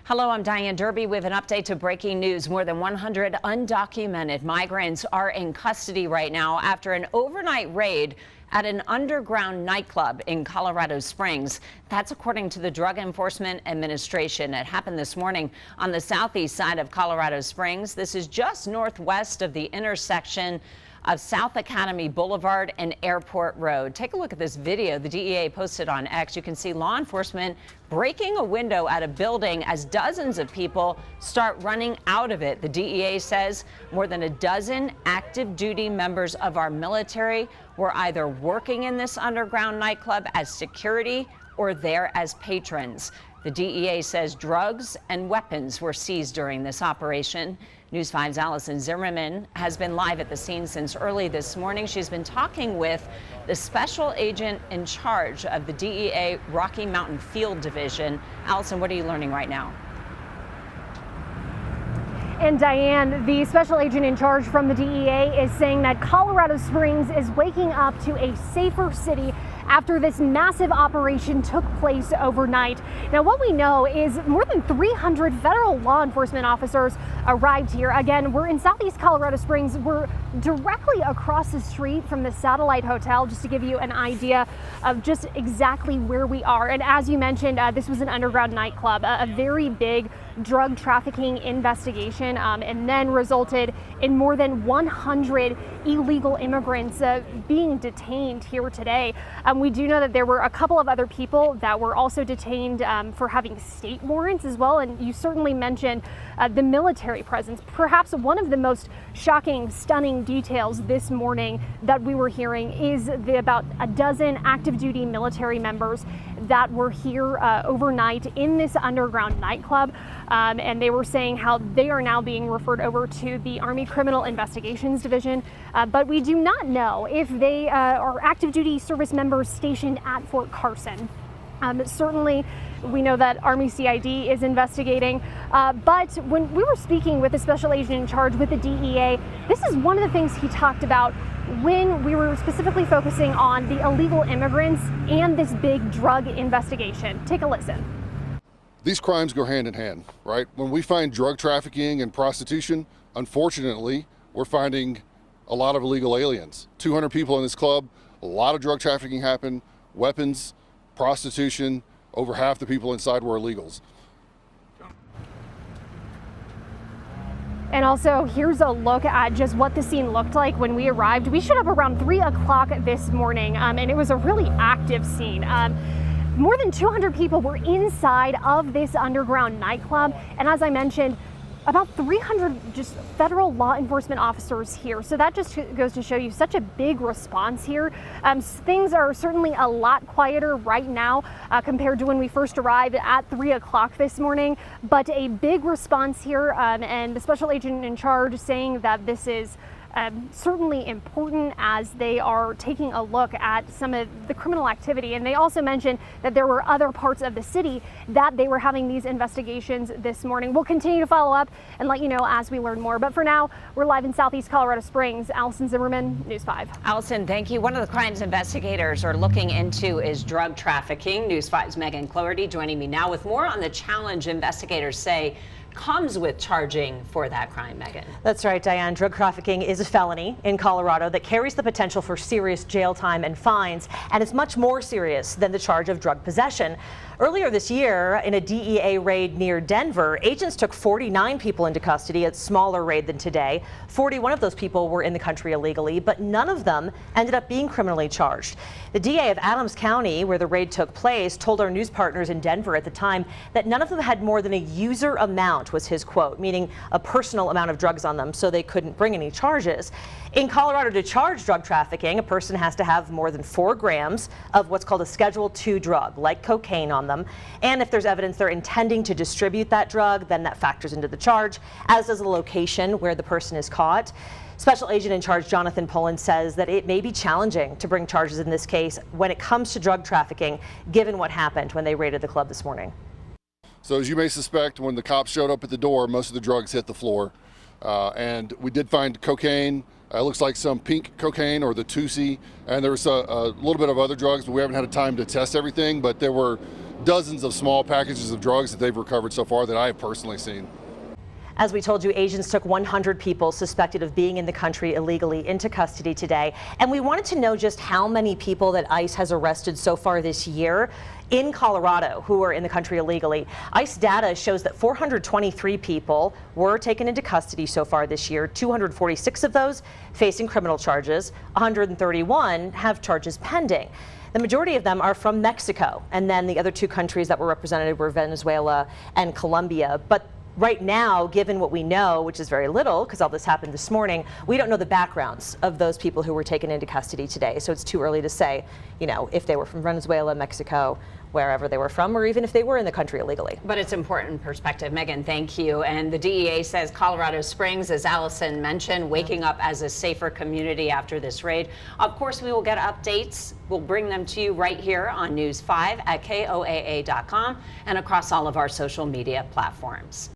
Hello, I'm Diane Derby with an update to breaking news. More than 100 undocumented migrants are in custody right now after an overnight raid at an underground nightclub in Colorado Springs. That's according to the Drug Enforcement Administration. It happened this morning on the southeast side of Colorado Springs. This is just northwest of the intersection of South Academy Boulevard and Airport Road. Take a look at this video the DEA posted on X. You can see law enforcement breaking a window at a building as dozens of people start running out of it. The DEA says more than a dozen active duty members of our military were either working in this underground nightclub as security or there as patrons. The DEA says drugs and weapons were seized during this operation. News 5's Allison Zimmerman has been live at the scene since early this morning. She's been talking with the special agent in charge of the DEA Rocky Mountain Field Division. Allison, what are you learning right now? And Diane, the special agent in charge from the DEA is saying that Colorado Springs is waking up to a safer city after this massive operation took place overnight. Now, what we know is more than 300 federal law enforcement officers arrived here. Again, we're in southeast Colorado Springs. We're directly across the street from the Satellite Hotel, just to give you an idea of just exactly where we are. And as you mentioned, this was an underground nightclub, a very big drug trafficking investigation, and then resulted in more than 100 illegal immigrants being detained here today. We do know that there were a couple of other people that were also detained for having state warrants as well. And you certainly mentioned the military presence. Perhaps one of the most shocking, stunning details this morning that we were hearing is about a dozen active duty military members that were here overnight in this underground nightclub. And they were saying how they are now being referred over to the Army Criminal Investigations Division. But we do not know if they are active duty service members stationed at Fort Carson. Certainly, we know that Army CID is investigating. But when we were speaking with the special agent in charge with the DEA, this is one of the things he talked about when we were specifically focusing on the illegal immigrants and this big drug investigation. Take a listen. These crimes go hand in hand, right? When we find drug trafficking and prostitution, unfortunately, we're finding a lot of illegal aliens. 200 people in this club, a lot of drug trafficking happened, weapons, prostitution, over half the people inside were illegals. And also, here's a look at just what the scene looked like when we arrived. We showed up around 3 o'clock this morning, and it was a really active scene. More than 200 people were inside of this underground nightclub. And as I mentioned, about 300 just federal law enforcement officers here. So that just goes to show you such a big response here. Things are certainly a lot quieter right now compared to when we first arrived at 3 o'clock this morning, but a big response here, and the special agent in charge saying that this is certainly important as they are taking a look at some of the criminal activity. And they also mentioned that there were other parts of the city that they were having these investigations this morning. We'll continue to follow up and let you know as we learn more. But for now, we're live in southeast Colorado Springs. Allison Zimmerman, News 5. Allison, thank you. One of the crimes investigators are looking into is drug trafficking. News 5's Megan Cloherty joining me now with more on the challenge investigators say comes with charging for that crime, Megan. That's right, Diane. Drug trafficking is a felony in Colorado that carries the potential for serious jail time and fines, and it's much more serious than the charge of drug possession. Earlier this year, in a DEA raid near Denver, agents took 49 people into custody, a smaller raid than today. 41 of those people were in the country illegally, but none of them ended up being criminally charged. The DA of Adams County, where the raid took place, told our news partners in Denver at the time that none of them had more than a user amount, was his quote, meaning a personal amount of drugs on them, so they couldn't bring any charges. In Colorado, to charge drug trafficking, a person has to have more than 4 grams of what's called a Schedule II drug, like cocaine on them. And if there's evidence they're intending to distribute that drug, then that factors into the charge, as does the location where the person is caught. Special Agent in Charge Jonathan Pullen says that it may be challenging to bring charges in this case when it comes to drug trafficking, given what happened when they raided the club this morning. So as you may suspect, when the cops showed up at the door, most of the drugs hit the floor. And we did find cocaine. It looks like some pink cocaine or the Tusi, and there was a little bit of other drugs, but we haven't had time to test everything. But there were dozens of small packages of drugs that they've recovered so far that I have personally seen. As we told you, agents took 100 people suspected of being in the country illegally into custody today. And we wanted to know just how many people that ICE has arrested so far this year in Colorado who are in the country illegally. ICE data shows that 423 people were taken into custody so far this year. 246 of those facing criminal charges. 131 have charges pending. The majority of them are from Mexico, and then the other two countries that were represented were Venezuela and Colombia. But right now, given what we know, which is very little, because all this happened this morning, we don't know the backgrounds of those people who were taken into custody today. So it's too early to say, you know, if they were from Venezuela, Mexico, wherever they were from, or even if they were in the country illegally. But it's important perspective. Megan, thank you. And the DEA says Colorado Springs, as Allison mentioned, waking up as a safer community after this raid. Of course, we will get updates. We'll bring them to you right here on News 5 at KOAA.com and across all of our social media platforms.